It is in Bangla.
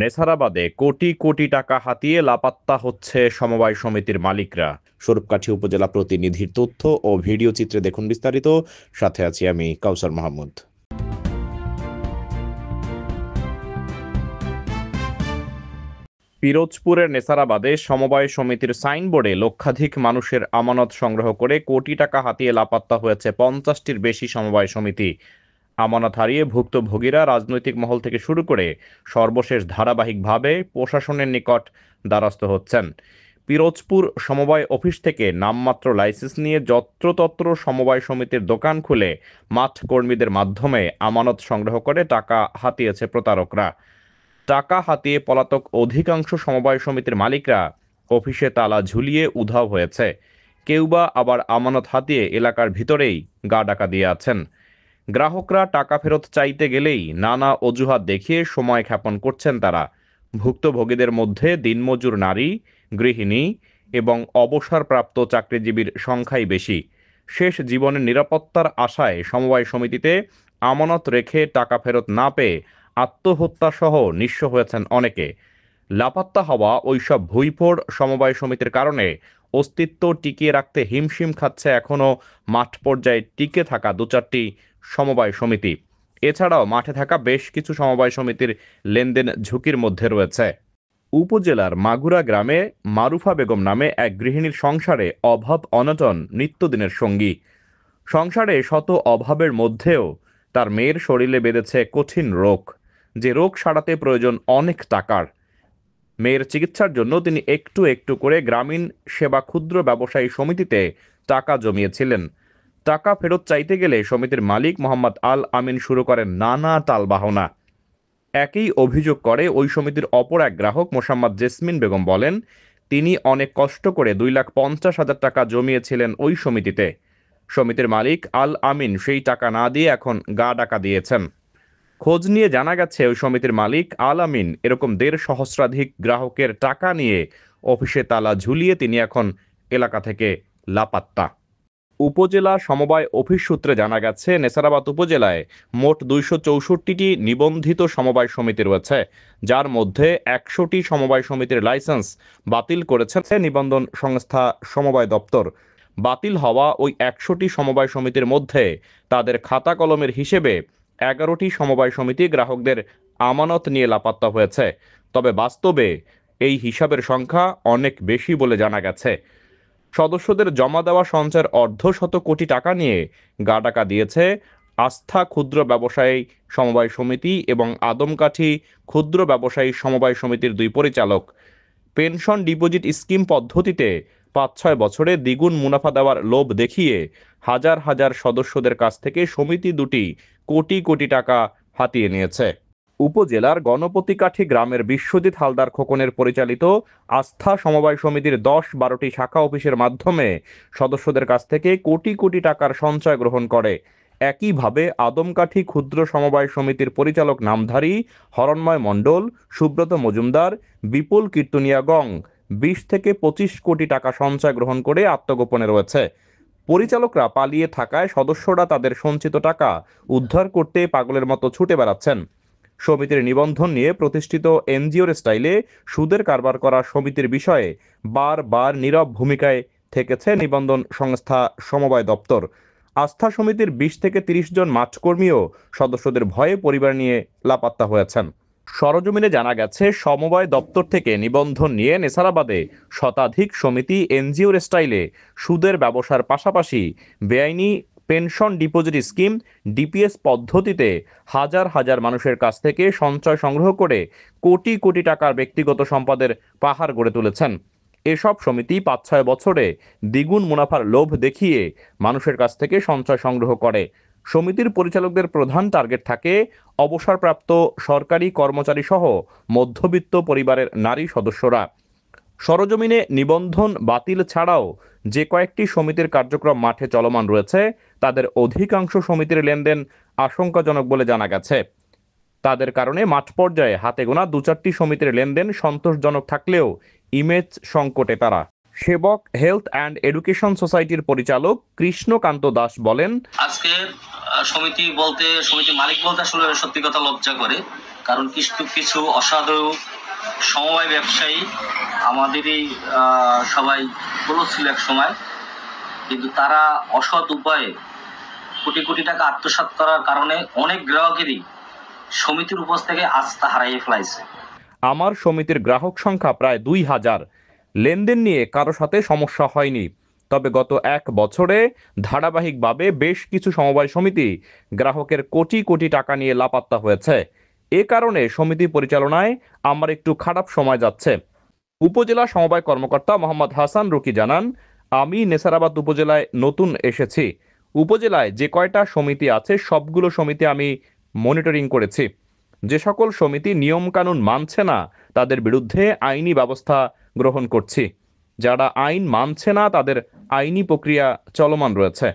নেছারাবাদে কোটি কোটি টাকা হাতিয়ে লাপাত্তা হচ্ছে সমবায় সমিতির মালিকরা। স্বরূপকাঠি উপজেলা প্রতিনিধির তথ্য ও ভিডিও চিত্রে দেখুন বিস্তারিত। সাথে আছি আমি কাউসার মাহমুদ। পিরোজপুরের নেছারাবাদে সমবায় সমিতির সাইনবোর্ডে লক্ষাধিক মানুষের আমানত সংগ্রহ করে কোটি টাকা হাতিয়ে লাপাত্তা হয়েছে 50টির বেশি সমবায় সমিতি। আমানত হারিয়ে ভুক্তভোগীরা রাজনৈতিক মহল থেকে শুরু করে সর্বশেষ ধারাবাহিকভাবে প্রশাসনের নিকট দ্বারস্থ হচ্ছেন। পিরোজপুর সমবায় অফিস থেকে নামমাত্র লাইসেন্স নিয়ে যত্রতত্র সমবায় সমিতির দোকান খুলে মাঠ কর্মীদের মাধ্যমে আমানত সংগ্রহ করে টাকা হাতিয়েছে প্রতারকরা। টাকা হাতিয়ে পলাতক অধিকাংশ সমবায় সমিতির মালিকরা অফিসে তালা ঝুলিয়ে উধাও হয়েছে। কেউ বা আবার আমানত হাতিয়ে এলাকার ভিতরেই গা ডাকা দিয়ে আছেন। গ্রাহকরা টাকা ফেরত চাইতে গেলেই নানা অজুহাত দেখিয়ে সময় ক্ষেপণ করছেন তারা। ভুক্তভোগীদের মধ্যে দিনমজুর নারী, গৃহিণী এবং অবসরপ্রাপ্ত চাকরিজীবীর সংখ্যাই বেশি। শেষ জীবনের নিরাপত্তার আশায় সমবায় সমিতিতে আমানত রেখে টাকা ফেরত না পেয়ে আত্মহত্যাসহ নিঃস্ব হয়েছেন অনেকে। লাপাত্তা হওয়া ওইসব ভুইফোড় সমবায় সমিতির কারণে অস্তিত্ব টিকিয়ে রাখতে হিমশিম খাচ্ছে এখনও মাঠ পর্যায়ে টিকে থাকা দু চারটি সমবায় সমিতি। এছাড়াও মাঠে থাকা বেশ কিছু সমবায় সমিতির লেনদেন ঝুঁকির মধ্যে রয়েছে। উপজেলার মাগুরা গ্রামে মারুফা বেগম নামে এক গৃহিণীর সংসারে অভাব অনটন নিত্যদিনের সঙ্গী। সংসারে শত অভাবের মধ্যেও তার মেয়ের শরীরে বেঁধেছে কঠিন রোগ, যে রোগ সারাতে প্রয়োজন অনেক টাকার। মেয়ের চিকিৎসার জন্য তিনি একটু একটু করে গ্রামীণ সেবা ক্ষুদ্র ব্যবসায়ী সমিতিতে টাকা জমিয়েছিলেন। টাকা ফেরত চাইতে গেলে সমিতির মালিক মোহাম্মদ আল আমিন শুরু করেন নানা টালবাহানা। একই অভিযোগ করে ওই সমিতির অপর এক গ্রাহক মোসাম্মদ জেসমিন বেগম বলেন, তিনি অনেক কষ্ট করে 2,50,000 টাকা জমিয়েছিলেন ওই সমিতিতে। সমিতির মালিক আল আমিন সেই টাকা না দিয়ে এখন গা ডাকা দিয়েছেন। খোঁজ নিয়ে জানা গেছে ওই সমিতির মালিক আল আমিন এরকম 1.5 সহস্রাধিক গ্রাহকের টাকা নিয়ে অফিসে তালা ঝুলিয়ে তিনি এখন এলাকা থেকে লাপাত্তা। উপজেলা সমবায় অফিস সূত্রে জানা গেছে, নেছারাবাদ উপজেলায় মোট 264টি নিবন্ধিত সমবায় সমিতি রয়েছে, যার মধ্যে 100টি সমবায় সমিতির লাইসেন্স বাতিল করেছে নিবন্ধন সংস্থা সমবায় দপ্তর। বাতিল হওয়া ওই 100টি সমবায় সমিতির মধ্যে তাদের খাতা কলমের হিসেবে 11টি সমবায় সমিতি গ্রাহকদের আমানত নিয়ে লাপাত্তা হয়েছে। তবে বাস্তবে এই হিসাবের সংখ্যা অনেক বেশি বলে জানা গেছে। সদস্যদের জমা দেওয়া সঞ্চয়ের অর্ধশত কোটি টাকা নিয়ে গা ডাকা দিয়েছে আস্থা ক্ষুদ্র ব্যবসায়ী সমবায় সমিতি এবং আদমকাঠি ক্ষুদ্র ব্যবসায়ী সমবায় সমিতির দুই পরিচালক। পেনশন ডিপোজিট স্কিম পদ্ধতিতে 5-6 বছরে দ্বিগুণ মুনাফা দেওয়ার লোভ দেখিয়ে হাজার হাজার সদস্যদের কাছ থেকে সমিতি দুটি কোটি কোটি টাকা হাতিয়ে নিয়েছে। উপজেলার গণপতিকাঠি গ্রামের বিশ্বজিৎ হালদার খোকনের পরিচালিত আস্থা সমবায় সমিতির 10-12টি শাখা অফিসের মাধ্যমে সদস্যদের কাছ থেকে কোটি কোটি টাকার সঞ্চয় গ্রহণ করে। একইভাবে আদমকাঠি ক্ষুদ্র সমবায় সমিতির পরিচালক নামধারী হরণময় মণ্ডল, সুব্রত মজুমদার, বিপুল কীর্তনিয়া গং 20 থেকে 25 কোটি টাকা সঞ্চয় গ্রহণ করে আত্মগোপনে রয়েছে। পরিচালকরা পালিয়ে থাকায় সদস্যরা তাদের সঞ্চিত টাকা উদ্ধার করতে পাগলের মতো ছুটে বেড়াচ্ছেন। সমিতির নিবন্ধন নিয়ে প্রতিষ্ঠিত এনজিওর স্টাইলে সুদের কারবার করা সমিতির বিষয়ে বারবার নীরব ভূমিকায় থেকেছে নিবন্ধন সংস্থা সমবায় দপ্তর। আস্থা সমিতির 20 থেকে 30 জন মাঠকর্মীও সদস্যদের ভয়ে পরিবার নিয়ে লাপাত্তা হয়েছেন। সরজমিনে জানা গেছে, সমবায় দপ্তর থেকে নিবন্ধন নিয়ে নেছারাবাদে শতাধিক সমিতি এনজিওর স্টাইলে সুদের ব্যবসার পাশাপাশি বেআইনি পেনশন ডিপোজিট স্কিম ডিপিএস পদ্ধতিতে হাজার হাজার মানুষের কাছ থেকে সঞ্চয় সংগ্রহ করে কোটি কোটি টাকার ব্যক্তিগত সম্পদের পাহাড় গড়ে তুলেছেন। এসব সমিতি 5-6 বছরে দ্বিগুণ মুনাফার লোভ দেখিয়ে মানুষের কাছ থেকে সঞ্চয় সংগ্রহ করে। সমিতির পরিচালকদের প্রধান টার্গেট থাকে অবসরপ্রাপ্ত সরকারি কর্মচারী সহ মধ্যবিত্ত পরিবারের নারী সদস্যরা। সরজমিনে নিবন্ধন বাতিল ছাড়াও যে কয়েকটি সমিতির কার্যক্রম মাঠে চলমান রয়েছে, তাদের অধিকাংশ সমিতির লেনদেন আশঙ্কাজনক বলে জানা গেছে। তাদের কারণে মাঠ পর্যায়ে হাতে গোনা 2-4টি সমিতির লেনদেন সন্তোষজনক থাকলেও ইমেজ সংকটে তারা। সেবক হেলথ অ্যান্ড এডুকেশন সোসাইটির পরিচালক কৃষ্ণকান্ত দাস বলেন, আজকে সমিতি মালিক বলতে আসলে সত্যি কথা লজ্জা করে। কারণ কিছু অসাধু সমবায় ব্যবসায়ী আমাদেরই সবাই বলেছিল এক সময়, কিন্তু তারা অসৎ উপায়ে কোটি কোটি টাকা আত্মসাৎ করার কারণে অনেক গ্রাহকেরই সমিতির উপর থেকে আস্থা হারিয়ে ফেলাইছে। আমার সমিতির গ্রাহক সংখ্যা প্রায় ২,০০০। লেনদেন নিয়ে কারো সাথে সমস্যা হয়নি। তবে গত ১ বছরে ধারাবাহিকভাবে বেশ কিছু সমবায় সমিতি গ্রাহকের কোটি কোটি টাকা নিয়ে লাপাত্তা হয়েছে। এ কারণে সমিতি পরিচালনায় আমার একটু খারাপ সময় যাচ্ছে। উপজেলা সমবায় কর্মকর্তা মোহাম্মদ হাসান রুকি জানান, আমি নেসারাবাদ উপজেলায় নতুন এসেছি। উপজেলায় যে কয়টা সমিতি আছে সবগুলো সমিতি আমি মনিটরিং করেছি। যে সকল সমিতি নিয়মকানুন মানছে না তাদের বিরুদ্ধে আইনি ব্যবস্থা গ্রহণ করছি। যারা আইন মানছে না তাদের আইনি প্রক্রিয়া চলমান রয়েছে।